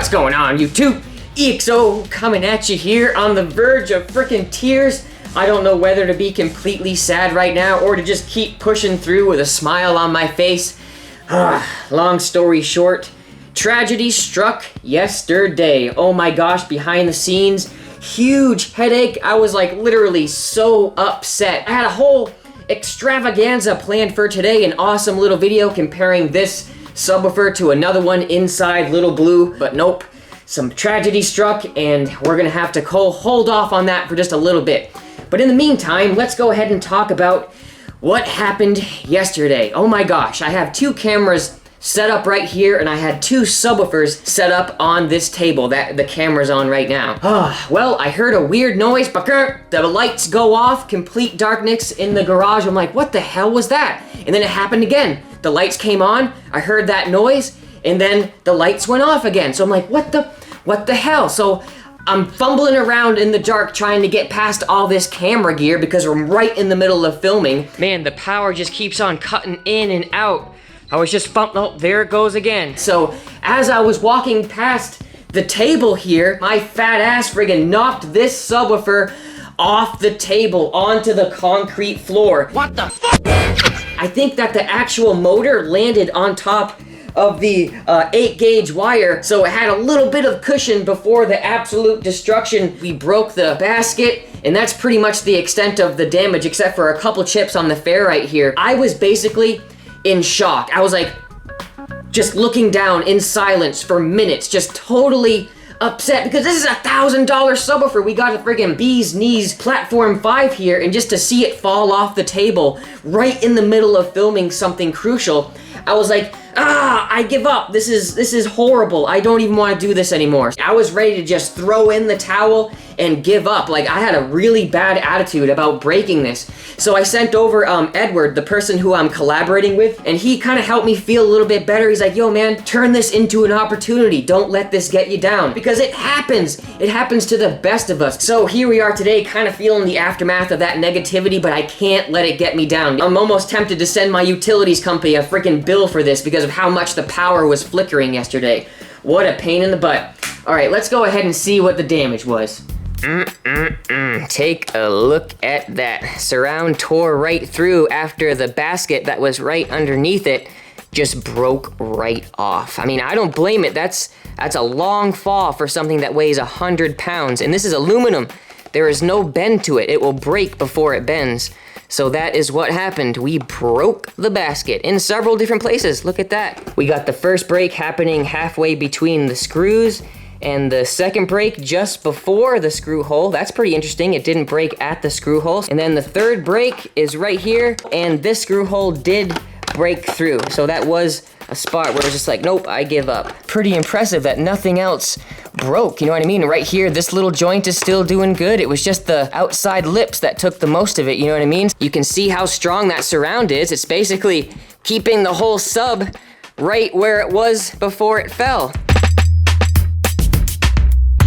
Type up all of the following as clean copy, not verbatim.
What's going on, YouTube? EXO coming at you here on the verge of freaking tears. I don't know whether to be completely sad right now or to just keep pushing through with a smile on my face. Long story short, tragedy struck yesterday. Oh my gosh, behind the scenes, huge headache. I was like literally so upset. I had a whole extravaganza planned for today, an awesome little video comparing this subwoofer to another one inside Little Blue, but nope, some tragedy struck and we're gonna have to hold off on that for just a little bit. But in the meantime, let's go ahead and talk about what happened yesterday. Oh my gosh, I have two cameras set up right here and I had two subwoofers set up on this table that the camera's on right now. Well, I heard a weird noise, the lights go off, complete darkness in the garage. I'm like, what the hell was that? And then it happened again. The lights came on, I heard that noise, and then the lights went off again. So I'm like, what the hell? So I'm fumbling around in the dark trying to get past all this camera gear because we're right in the middle of filming. Man, the power just keeps on cutting in and out. I was just oh, there it goes again. So as I was walking past the table here, my fat ass friggin' knocked this subwoofer off the table onto the concrete floor. What the fuck? I think that the actual motor landed on top of the 8-gauge wire, so it had a little bit of cushion before the absolute destruction. We broke the basket, and that's pretty much the extent of the damage, except for a couple chips on the ferrite here. I was basically in shock. I was like, just looking down in silence for minutes, just totally upset because this is a $1,000 subwoofer. We got a friggin' bee's knees platform 5 here, and just to see it fall off the table right in the middle of filming something crucial, I was like, I give up. This is horrible. I don't even want to do this anymore. I was ready to just throw in the towel and give up. Like, I had a really bad attitude about breaking this. So I sent over Edward, the person who I'm collaborating with, and he kind of helped me feel a little bit better. He's like, yo man, turn this into an opportunity. Don't let this get you down. Because it happens. It happens to the best of us. So here we are today, kind of feeling the aftermath of that negativity, but I can't let it get me down. I'm almost tempted to send my utilities company a freaking bill for this because of how much the power was flickering yesterday. What a pain in the butt. All right, let's go ahead and see what the damage was. Take a look at that. Surround tore right through after the basket that was right underneath it just broke right off. I mean, I don't blame it. That's a long fall for something that weighs 100 pounds, and this is aluminum. There is no bend to it. It will break before it bends. So that is what happened. We broke the basket in several different places. Look at that. We got the first break happening halfway between the screws and the second break just before the screw hole. That's pretty interesting. It didn't break at the screw hole. And then the third break is right here, and this screw hole did break through. So that was a spot where it was just like, nope, I give up. Pretty impressive that nothing else broke, you know what I mean? Right here, this little joint is still doing good. It was just the outside lips that took the most of it, you know what I mean? You can see how strong that surround is. It's basically keeping the whole sub right where it was before it fell.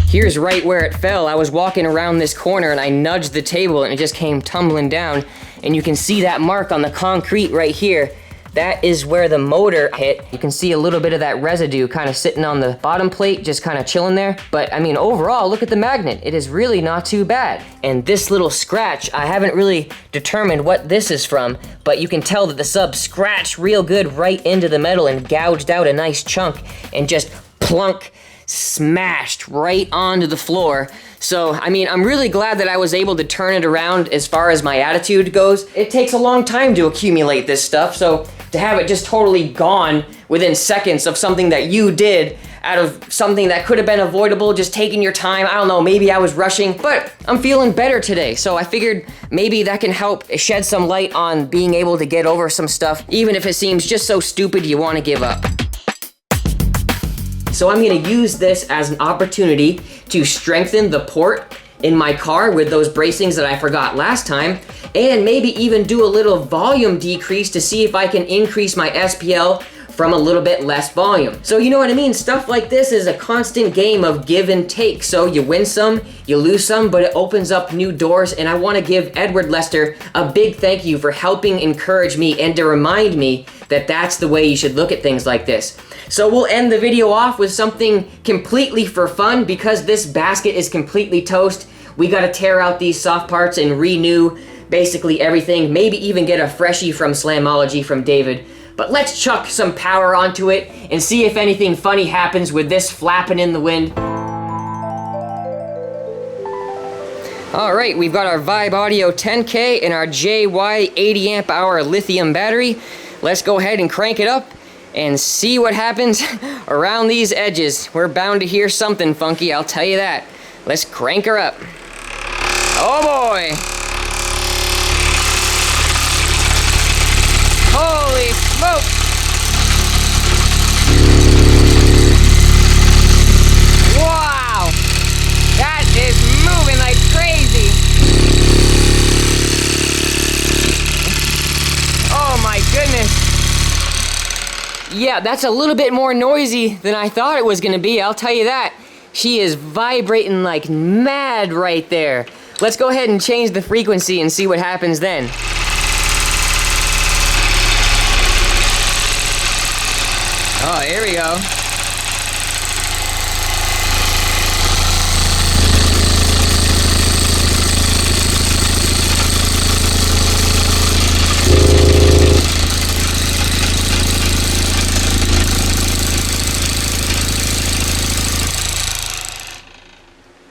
Here's right where it fell. I was walking around this corner and I nudged the table and it just came tumbling down. And you can see that mark on the concrete right here. That is where the motor hit. You can see a little bit of that residue kind of sitting on the bottom plate, just kind of chilling there. But I mean, overall, look at the magnet. It is really not too bad. And this little scratch, I haven't really determined what this is from, but you can tell that the sub scratched real good right into the metal and gouged out a nice chunk and just plunk, smashed right onto the floor. So, I mean, I'm really glad that I was able to turn it around as far as my attitude goes. It takes a long time to accumulate this stuff, so to have it just totally gone within seconds of something that you did out of something that could have been avoidable, just taking your time, I don't know, maybe I was rushing, but I'm feeling better today, so I figured maybe that can help shed some light on being able to get over some stuff, even if it seems just so stupid you want to give up. So I'm gonna use this as an opportunity to strengthen the port in my car with those bracings that I forgot last time, and maybe even do a little volume decrease to see if I can increase my SPL from a little bit less volume. So you know what I mean? Stuff like this is a constant game of give and take. So you win some, you lose some, but it opens up new doors, and I want to give Edward Lester a big thank you for helping encourage me and to remind me that that's the way you should look at things like this. So we'll end the video off with something completely for fun. Because this basket is completely toast, we gotta tear out these soft parts and renew basically everything, maybe even get a freshie from Slamology from David. But let's chuck some power onto it and see if anything funny happens with this flapping in the wind. All right, we've got our Vibe Audio 10K and our JY 80 amp hour lithium battery. Let's go ahead and crank it up and see what happens around these edges. We're bound to hear something funky, I'll tell you that. Let's crank her up. Oh boy! Holy smoke! Wow! That is moving like crazy! Oh my goodness! Yeah, that's a little bit more noisy than I thought it was gonna be, I'll tell you that. She is vibrating like mad right there. Let's go ahead and change the frequency and see what happens then. Oh, here we go.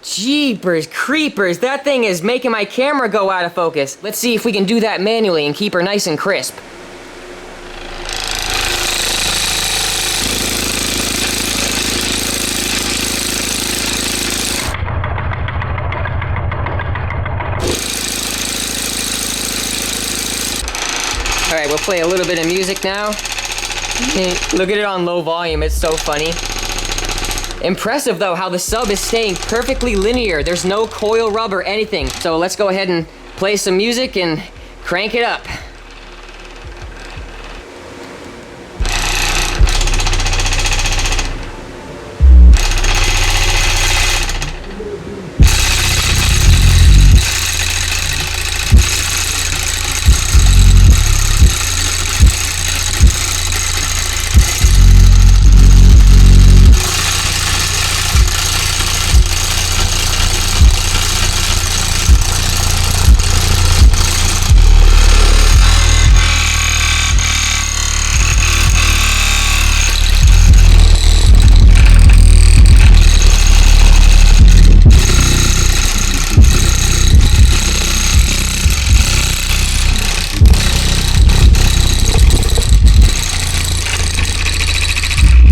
Jeepers creepers, that thing is making my camera go out of focus. Let's see if we can do that manually and keep her nice and crisp. Alright, we'll play a little bit of music now. Look at it on low volume, it's so funny. Impressive though how the sub is staying perfectly linear. There's no coil rub or anything. So let's go ahead and play some music and crank it up.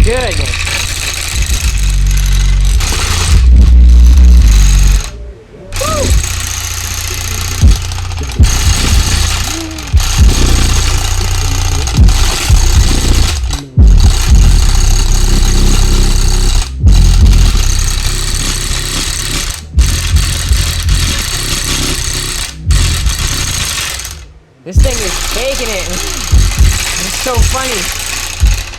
Goodness. Woo. This thing is taking it. It's so funny.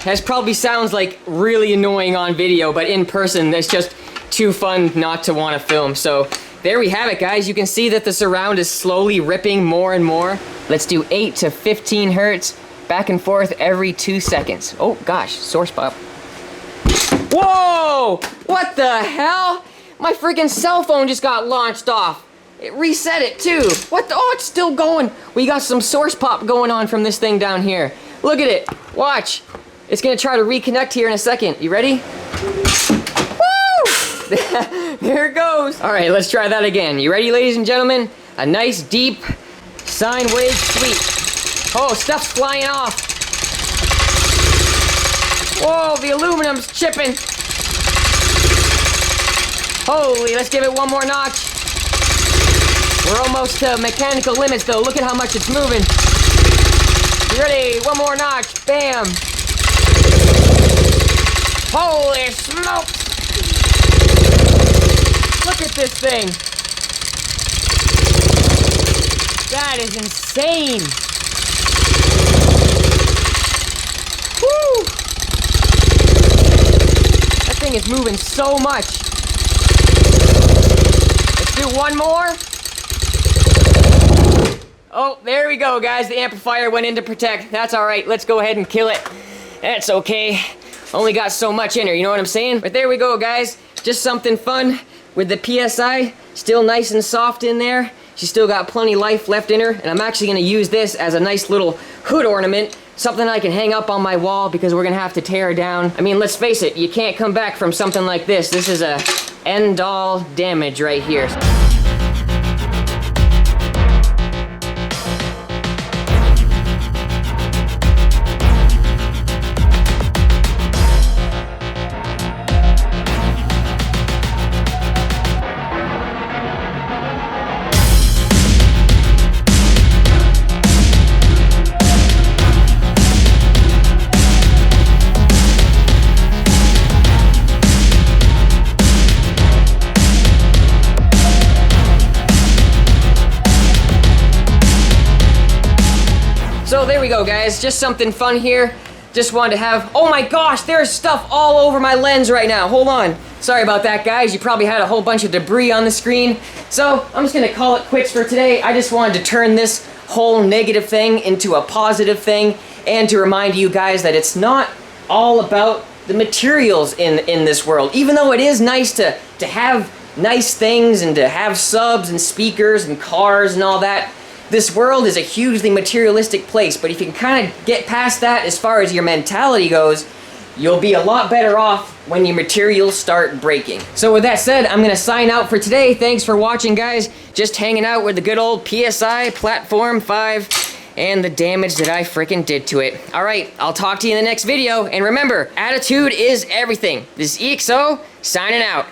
That probably sounds like really annoying on video, but in person, it's just too fun not to want to film. So there we have it, guys. You can see that the surround is slowly ripping more and more. Let's do 8 to 15 hertz, back and forth every 2 seconds. Oh gosh, source pop. Whoa! What the hell? My freaking cell phone just got launched off. It reset it too. What the, oh, it's still going. We got some source pop going on from this thing down here. Look at it, watch. It's gonna try to reconnect here in a second. You ready? Woo! There it goes. All right, let's try that again. You ready, ladies and gentlemen? A nice deep sine wave sweep. Oh, stuff's flying off. Whoa, the aluminum's chipping. Holy, let's give it one more notch. We're almost to mechanical limits though. Look at how much it's moving. You ready? One more notch. Bam. Holy smokes! Look at this thing. That is insane. Woo! thing is moving so much. Let's do one more. Oh, there we go, guys. The amplifier went in to protect. That's all right. Let's go ahead and kill it. That's okay. Only got so much in her, you know what I'm saying? But there we go, guys. Just something fun with the PSI. Still nice and soft in there. She's still got plenty life left in her. And I'm actually going to use this as a nice little hood ornament. Something I can hang up on my wall because we're going to have to tear her down. I mean, let's face it. You can't come back from something like this. This is a end-all damage right here. So there we go, guys. Just something fun here. Just wanted to have... Oh my gosh, there's stuff all over my lens right now. Hold on. Sorry about that, guys. You probably had a whole bunch of debris on the screen. So I'm just gonna call it quits for today. I just wanted to turn this whole negative thing into a positive thing and to remind you guys that it's not all about the materials in this world. Even though it is nice to have nice things and to have subs and speakers and cars and all that, this world is a hugely materialistic place, but if you can kind of get past that as far as your mentality goes, you'll be a lot better off when your materials start breaking. So with that said, I'm gonna sign out for today. Thanks for watching, guys. Just hanging out with the good old PSI Platform 5 and the damage that I frickin' did to it. All right, I'll talk to you in the next video. And remember, attitude is everything. This is EXO, signing out.